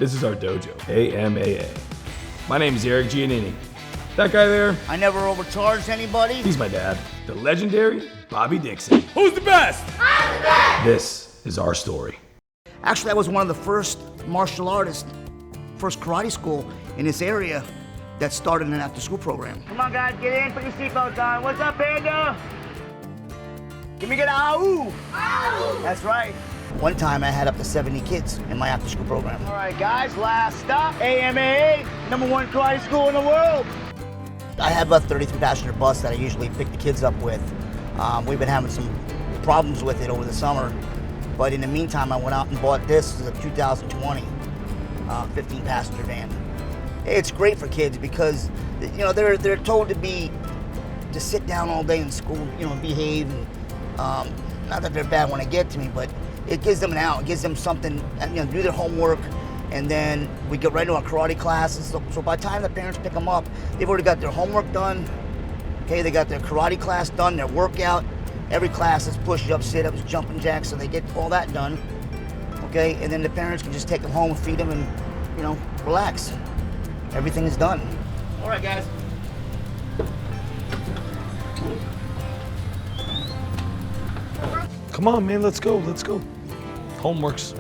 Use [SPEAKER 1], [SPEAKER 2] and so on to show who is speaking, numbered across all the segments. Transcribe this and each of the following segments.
[SPEAKER 1] This is our dojo, AMAA. My name is Erik Gianini. That guy there,
[SPEAKER 2] I never overcharged anybody.
[SPEAKER 1] he's my dad, the legendary Bobby Dixon.
[SPEAKER 3] Who's the best?
[SPEAKER 4] I'm the best!
[SPEAKER 1] This is our story.
[SPEAKER 2] Actually, I was one of the first martial artists, first karate school in this area that started an after-school program. Come on, guys, get in, put your seatbelts on. What's up, Panda? Give me a ow! Ow! That's right. One time I had up to 70 kids in my after-school program. All right, guys, last stop, AMAA, #1 karate school in the world. I have a 33-passenger bus that I usually pick the kids up with. We've been having some problems with it over the summer, but in the meantime, I went out and bought this. This is a 2020 15-passenger van. It's great for kids because they're told to sit down all day in school, behave. And, not that they're bad when they get to me, but it gives them an out. It gives them something, do their homework, and then we get right into our karate classes. So by the time the parents pick them up, they've already got their homework done. Okay, they got their karate class done, their workout. Every class is push-ups, sit-ups, jumping jacks, so they get all that done. Okay, and then the parents can just take them home and feed them and, relax. Everything is done. All right, guys.
[SPEAKER 1] Come on, man, let's go. Homeworks.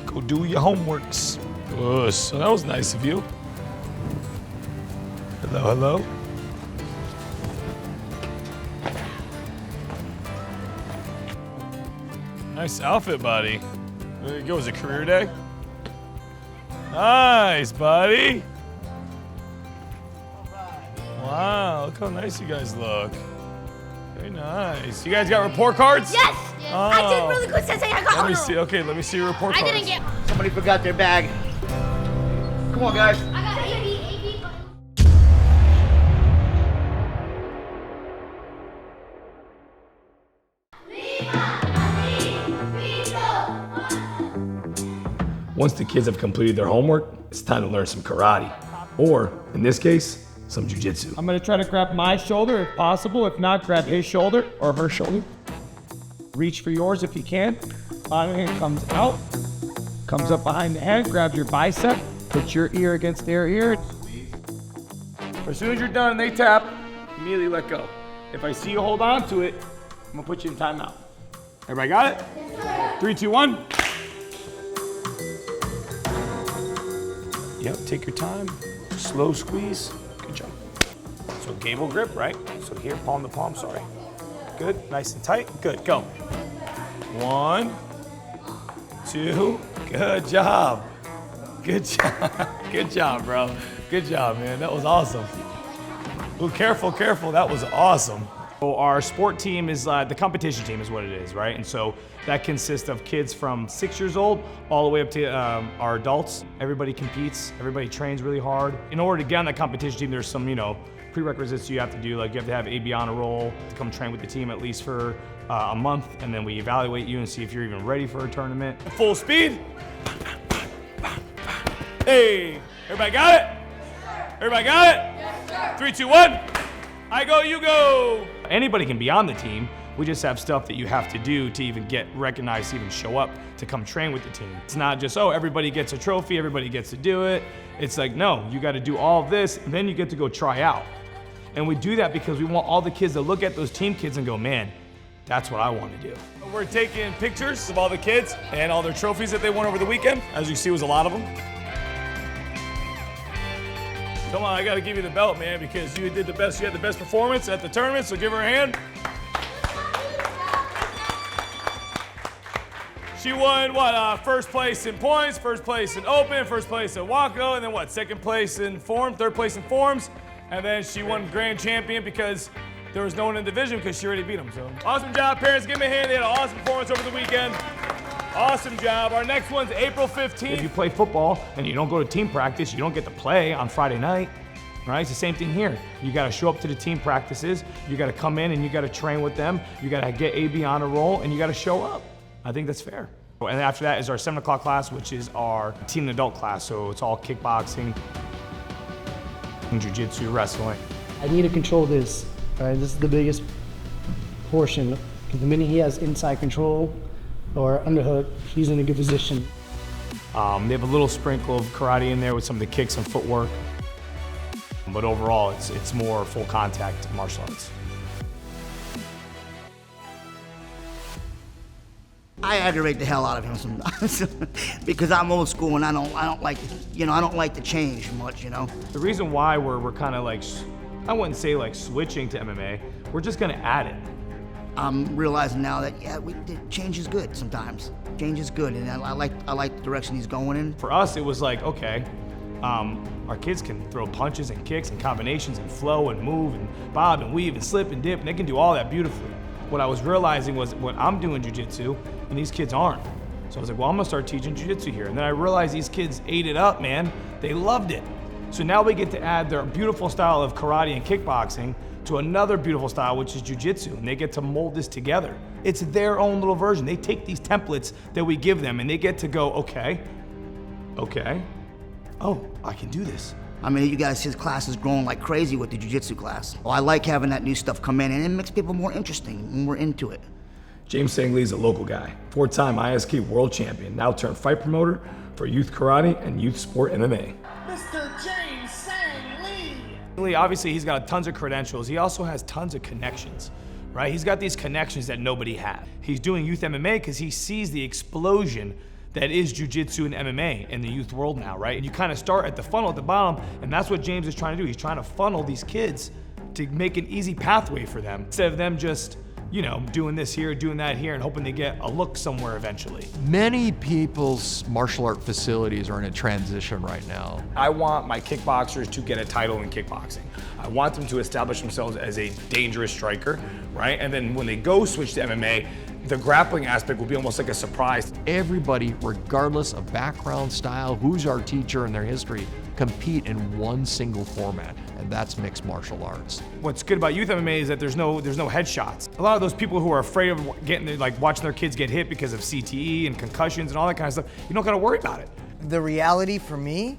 [SPEAKER 1] Go do your homeworks. Oh, so that was nice of you. Hello. Nice outfit, buddy. There you go, was it career day? Nice, buddy. Wow, look how nice you guys look. Very nice. You guys got report cards?
[SPEAKER 4] Yes!
[SPEAKER 1] Oh.
[SPEAKER 4] I did really good, Sensei. I got
[SPEAKER 1] Let me see. Okay, let me see your report
[SPEAKER 4] I
[SPEAKER 1] cards.
[SPEAKER 4] didn't get.
[SPEAKER 2] Somebody forgot their bag. Come on, guys.
[SPEAKER 4] I got AB.
[SPEAKER 1] Once the kids have completed their homework, it's time to learn some karate. Or, in this case, some jiu-jitsu.
[SPEAKER 3] I'm gonna try to grab my shoulder if possible. If not, grab his shoulder or her shoulder. Reach for yours if you can. Bottom hand comes out, comes up behind the head, grab your bicep, put your ear against their ear. As soon as you're done and they tap, immediately let go. If I see you hold on to it, I'm gonna put you in timeout. Everybody got it? Yes, 3, 2, 1. Yep, take your time. Slow squeeze. Good job. So gable grip, right? So here, palm to palm, sorry. Good, nice and tight. Good, go. 1, 2, good job. Good job. Good job, bro. Good job, man. That was awesome. Oh, careful, that was awesome. So our sport team is, the competition team is what it is, right? And so that consists of kids from 6 years old all the way up to our adults. Everybody competes, everybody trains really hard. In order to get on that competition team, there's some, prerequisites you have to do. Like you have to have AB honor roll to come train with the team at least for a month, and then we evaluate you and see if you're even ready for a tournament. Full speed. Hey, everybody got it? Everybody got it?
[SPEAKER 4] Yes, sir.
[SPEAKER 1] 3, 2, 1. I go, you go. Anybody can be on the team. We just have stuff that you have to do to even get recognized, to even show up, to come train with the team. It's not just, everybody gets a trophy, everybody gets to do it. It's like, no, you got to do all of this, and then you get to go try out. And we do that because we want all the kids to look at those team kids and go, man, that's what I want to do. We're taking pictures of all the kids and all their trophies that they won over the weekend. As you see, was a lot of them. Come on, I got to give you the belt, man, because you did the best. You had the best performance at the tournament, so give her a hand. She won, first place in points, first place in open, first place in Wacko, and then second place in form, third place in forms, and then she won grand champion because there was no one in the division because she already beat them. So awesome job, parents. Give me a hand. They had an awesome performance over the weekend. Awesome job. Our next one's April 15th. If you play football and you don't go to team practice, you don't get to play on Friday night. Right? It's the same thing here. You got to show up to the team practices. You got to come in and you got to train with them. You got to get AB on a roll and you got to show up. I think that's fair. And after that is our 7 o'clock class, which is our teen and adult class. So it's all kickboxing, jiu-jitsu, wrestling.
[SPEAKER 5] I need to control this. All right, this is the biggest portion. The minute he has inside control or underhook, he's in a good position.
[SPEAKER 3] They have a little sprinkle of karate in there with some of the kicks and footwork. But overall, it's more full contact martial arts.
[SPEAKER 2] I aggravate the hell out of him sometimes because I'm old school and I don't like, you know, I don't like to change much, you know.
[SPEAKER 3] The reason why we're kind of like, I wouldn't say like switching to MMA, we're just gonna add it.
[SPEAKER 2] I'm realizing now that, yeah, change is good sometimes. Change is good, and I like the direction he's going in.
[SPEAKER 3] For us, it was like, okay, our kids can throw punches and kicks and combinations and flow and move and bob and weave and slip and dip, and they can do all that beautifully. What I was realizing was when I'm doing jiu-jitsu and these kids aren't. So I was like, well, I'm gonna start teaching jiu-jitsu here. And then I realized these kids ate it up, man. They loved it. So now we get to add their beautiful style of karate and kickboxing to another beautiful style, which is jiu-jitsu, and they get to mold this together. It's their own little version. They take these templates that we give them and they get to go, okay, oh, I can do this.
[SPEAKER 2] I mean, you guys, his class is growing like crazy with the jiu-jitsu class. Oh, I like having that new stuff come in, and it makes people more interesting and more into it.
[SPEAKER 3] James Sangley is a local guy, 4-time ISK world champion, now turned fight promoter for youth karate and youth sport MMA.
[SPEAKER 6] Mr. James Sangley.
[SPEAKER 3] Obviously, he's got tons of credentials. He also has tons of connections, right? He's got these connections that nobody had. He's doing youth MMA because he sees the explosion that is jiu-jitsu and MMA in the youth world now, right? And you kind of start at the funnel at the bottom, and that's what James is trying to do. He's trying to funnel these kids to make an easy pathway for them, instead of them just, you know, doing this here, doing that here, and hoping they get a look somewhere eventually.
[SPEAKER 7] Many people's martial art facilities are in a transition right now.
[SPEAKER 3] I want my kickboxers to get a title in kickboxing. I want them to establish themselves as a dangerous striker, right? And then when they go switch to MMA, the grappling aspect will be almost like a surprise.
[SPEAKER 7] Everybody, regardless of background, style, who's our teacher and their history, compete in one single format, and that's mixed martial arts.
[SPEAKER 3] What's good about youth MMA is that there's no headshots. A lot of those people who are afraid of getting, like watching their kids get hit because of CTE and concussions and all that kind of stuff, you don't gotta worry about it.
[SPEAKER 8] The reality for me,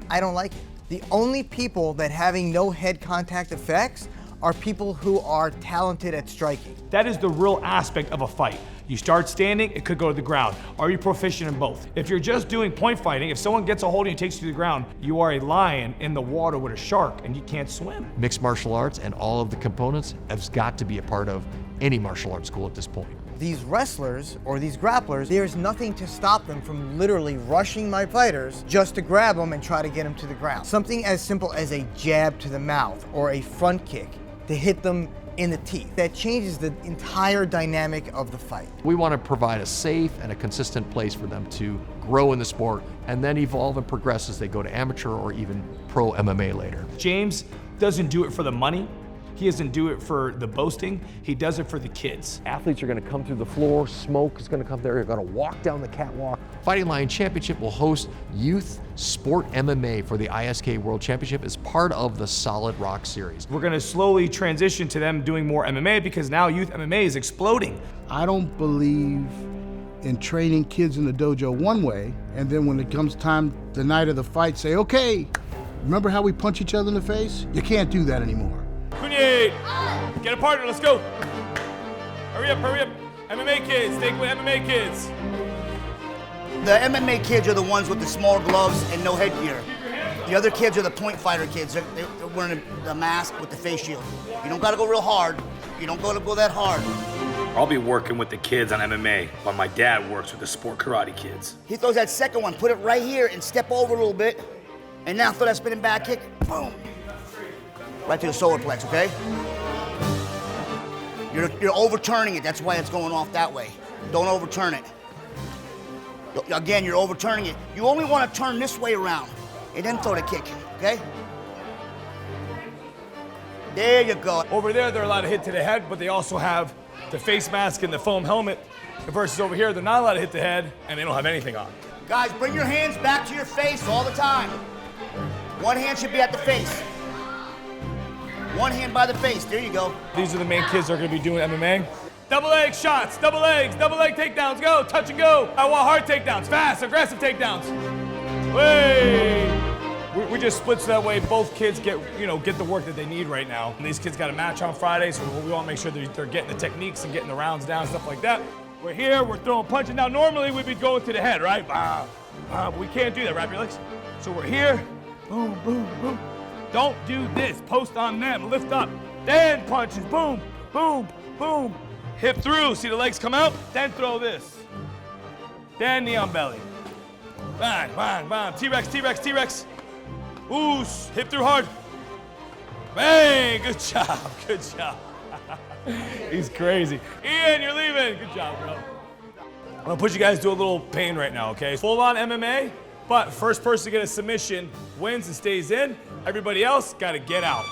[SPEAKER 8] I don't like it. The only people that having no head contact affects are people who are talented at striking.
[SPEAKER 3] That is the real aspect of a fight. You start standing, it could go to the ground. Are you proficient in both? If you're just doing point fighting, if someone gets a hold of you and takes you to the ground, you are a lion in the water with a shark and you can't swim.
[SPEAKER 7] Mixed martial arts and all of the components has got to be a part of any martial arts school at this point.
[SPEAKER 8] These wrestlers or these grapplers, there's nothing to stop them from literally rushing my fighters just to grab them and try to get them to the ground. Something as simple as a jab to the mouth or a front kick to hit them in the teeth. That changes the entire dynamic of the fight.
[SPEAKER 7] We want to provide a safe and a consistent place for them to grow in the sport and then evolve and progress as they go to amateur or even pro MMA later.
[SPEAKER 3] James doesn't do it for the money. He doesn't do it for the boasting. He does it for the kids.
[SPEAKER 9] Athletes are going to come through the floor, smoke is going to come there, you're going to walk down the catwalk.
[SPEAKER 7] Fighting Lion Championship will host Youth Sport MMA for the ISK World Championship as part of the Solid Rock series.
[SPEAKER 3] We're gonna slowly transition to them doing more MMA because now youth MMA is exploding.
[SPEAKER 10] I don't believe in training kids in the dojo one way, and then when it comes time, the night of the fight, say, okay, remember how we punch each other in the face? You can't do that anymore.
[SPEAKER 1] Kunye, get a partner, let's go. Hurry up, hurry up. MMA kids, take with MMA kids.
[SPEAKER 2] The MMA kids are the ones with the small gloves and no headgear. The other kids are the point fighter kids. They're wearing the mask with the face shield. You don't gotta go real hard. You don't gotta go that hard.
[SPEAKER 3] I'll be working with the kids on MMA while my dad works with the sport karate kids.
[SPEAKER 2] He throws that second one, put it right here and step over a little bit. And now throw that spinning back kick, boom. Right to the solar plex, okay? You're overturning it, that's why it's going off that way. Don't overturn it. Again, you're overturning it. You only want to turn this way around and then throw the kick, okay? There you go.
[SPEAKER 1] Over there, they're allowed to hit to the head, but they also have the face mask and the foam helmet. Versus over here, they're not allowed to hit the head, and they don't have anything on.
[SPEAKER 2] Guys, bring your hands back to your face all the time. One hand should be at the face. One hand by the face, there you go.
[SPEAKER 1] These are the main kids that are gonna be doing MMA. Double leg shots, double leg takedowns, go, touch and go. I want hard takedowns, fast, aggressive takedowns. Way. We just split so that way both kids get the work that they need right now. And these kids got a match on Friday, so we want to make sure that they're getting the techniques and getting the rounds down, stuff like that. We're here, we're throwing punches. Now, normally we'd be going to the head, right? But we can't do that, wrap your legs. So we're here, boom, boom, boom. Don't do this, post on them, lift up, then punches, boom, boom, boom. Hip through, see the legs come out, then throw this. Then knee on belly. Bang, bang, bang, T-Rex, T-Rex, T-Rex. Ooh, hip through hard. Bang, good job, good job. He's crazy. Ian, you're leaving. Good job, bro. I'm gonna put you guys through a little pain right now, okay? Full on MMA, but first person to get a submission wins and stays in. Everybody else gotta get out.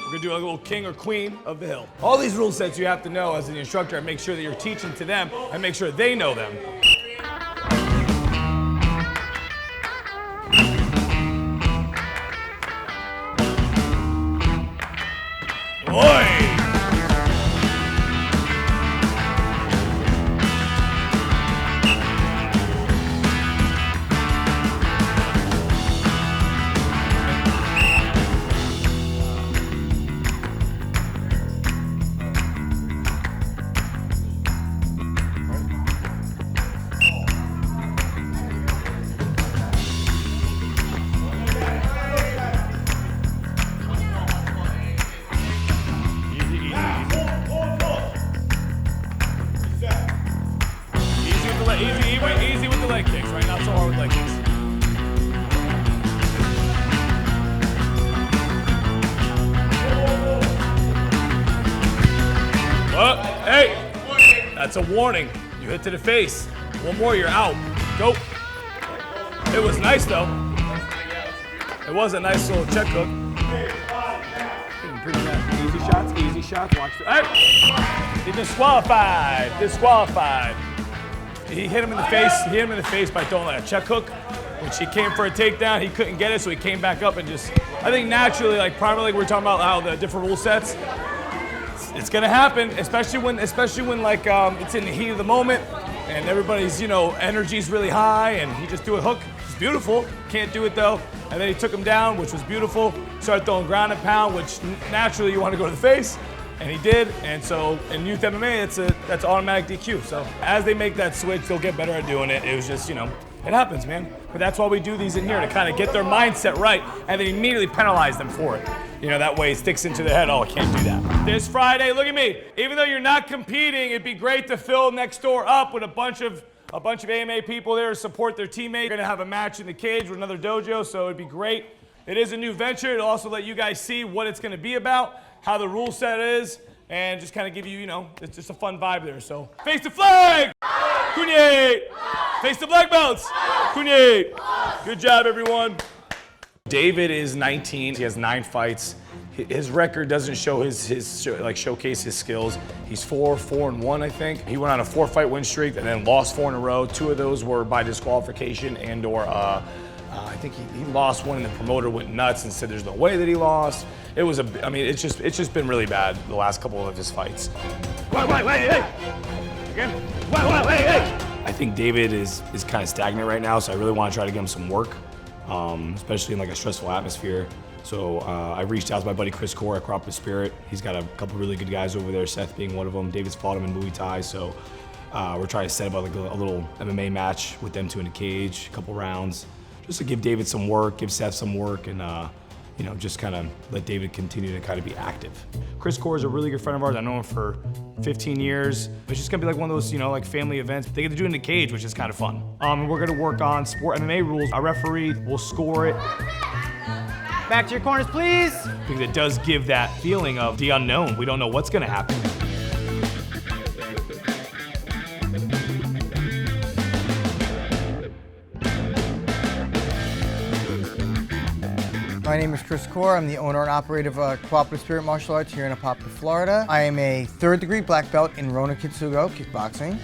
[SPEAKER 1] We're gonna do a little king or queen of the hill. All these rule sets you have to know as an instructor and make sure that you're teaching to them and make sure they know them. Boy! Easy with the leg kicks, right? Not so hard with leg kicks. Oh, hey! That's a warning. You hit to the face. One more, you're out. Go. It was nice, though. It was a nice little check hook. Easy shots, easy shots. Watch the. Hey! He disqualified. Disqualified. He hit him in the face. He hit him in the face by throwing like a check hook. When she came for a takedown, he couldn't get it, so he came back up and just. I think naturally, like primarily, we're talking about how the different rule sets. It's gonna happen, especially when like it's in the heat of the moment, and everybody's energy's really high, and he just threw a hook. It's beautiful. Can't do it though. And then he took him down, which was beautiful. Started throwing ground and pound, which naturally you want to go to the face. And he did, and so in youth MMA, that's automatic DQ. So as they make that switch, they'll get better at doing it. It was just, it happens, man. But that's why we do these in here, to kind of get their mindset right, and then immediately penalize them for it. That way it sticks into their head, oh, I can't do that. This Friday, look at me. Even though you're not competing, it'd be great to fill next door up with a bunch of AMA people there to support their teammate. We're gonna have a match in the cage with another dojo, so it'd be great. It is a new venture. It'll also let you guys see what it's gonna be about, how the rule set is, and just kind of give you, it's just a fun vibe there. So, face the flag! Kunye! Face the black belts! Kunye! Good job, everyone. David is 19. He has 9 fights. His record doesn't show showcase his skills. He's 4-4-1, I think. He went on a 4-fight win streak and then lost 4 in a row. 2 of those were by disqualification and/or I think he lost one, and the promoter went nuts and said there's no way that he lost. It was it's just been really bad the last couple of his fights. Wait, hey! Again. Wait, hey! I think David is kind of stagnant right now, so I really want to try to get him some work, especially in like a stressful atmosphere. So I reached out to my buddy Chris Corr at Carrapaluci Spirit. He's got a couple really good guys over there, Seth being one of them. David's fought him in Muay Thai, so we're trying to set up like a little MMA match with them two in a cage, a couple rounds, just to give David some work, give Seth some work, and just kind of let David continue to kind of be active. Chris Corr is a really good friend of ours. I know him for 15 years. It's just gonna be like one of those, like family events. They get to do it in the cage, which is kind of fun. We're gonna work on sport MMA rules. Our referee will score it.
[SPEAKER 6] Back to your corners, please.
[SPEAKER 1] Because it does give that feeling of the unknown. We don't know what's gonna happen.
[SPEAKER 8] My name is Chris Corr. I'm the owner and operator of Carrapaluci Spirit Martial Arts here in Apopka, Florida. I am a 3rd degree black belt in Rona Kitsugo, kickboxing,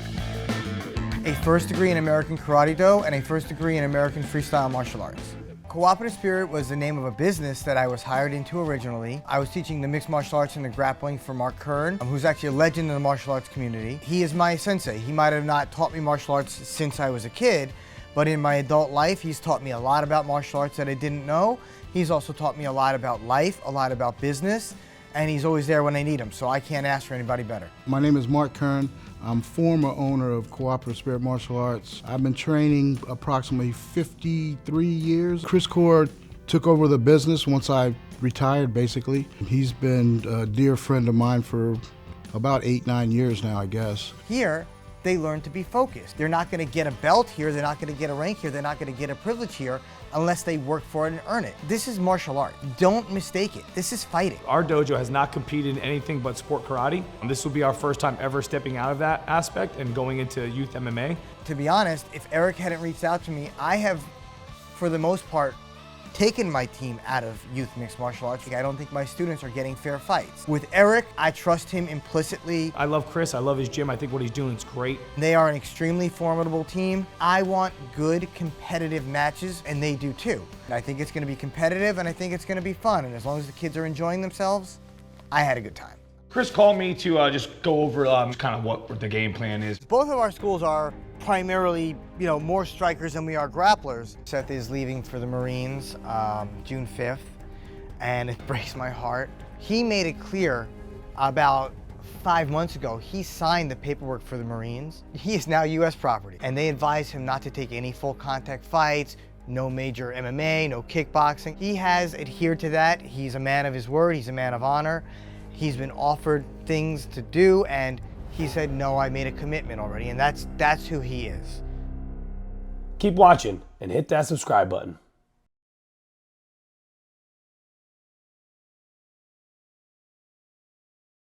[SPEAKER 8] a 1st degree in American Karate Do, and a 1st degree in American Freestyle Martial Arts. Carrapaluci Spirit was the name of a business that I was hired into originally. I was teaching the mixed martial arts and the grappling for Mark Kern, who's actually a legend in the martial arts community. He is my sensei. He might have not taught me martial arts since I was a kid, but in my adult life, he's taught me a lot about martial arts that I didn't know. He's also taught me a lot about life, a lot about business, and he's always there when I need him, so I can't ask for anybody better.
[SPEAKER 10] My name is Mark Kern. I'm former owner of Cooperative Spirit Martial Arts. I've been training approximately 53 years. Chris Corr took over the business once I retired, basically. He's been a dear friend of mine for about 8-9 years now, I guess.
[SPEAKER 8] Here, they learn to be focused. They're not going to get a belt here, they're not going to get a rank here, they're not going to get a privilege here unless they work for it and earn it. This is martial art. Don't mistake it. This is fighting.
[SPEAKER 3] Our dojo has not competed in anything but sport karate. This will be our first time ever stepping out of that aspect and going into youth MMA.
[SPEAKER 8] To be honest, if Erik hadn't reached out to me, I have, for the most part, taken my team out of youth mixed martial arts. I don't think my students are getting fair fights. With Erik, I trust him implicitly.
[SPEAKER 3] I love Chris, I love his gym. I think what he's doing is great.
[SPEAKER 8] They are an extremely formidable team. I want good competitive matches, and they do too. I think it's gonna be competitive, and I think it's gonna be fun, and as long as the kids are enjoying themselves, I had a good time.
[SPEAKER 3] Chris called me to just go over kind of what the game plan is.
[SPEAKER 8] Both of our schools are primarily, more strikers than we are grapplers. Seth is leaving for the Marines June 5th, and it breaks my heart. He made it clear about 5 months ago, he signed the paperwork for the Marines. He is now U.S. property, and they advised him not to take any full contact fights, no major MMA, no kickboxing. He has adhered to that. He's a man of his word, he's a man of honor. He's been offered things to do, and he said, no, I made a commitment already, and that's who he is.
[SPEAKER 11] Keep watching and hit that subscribe button.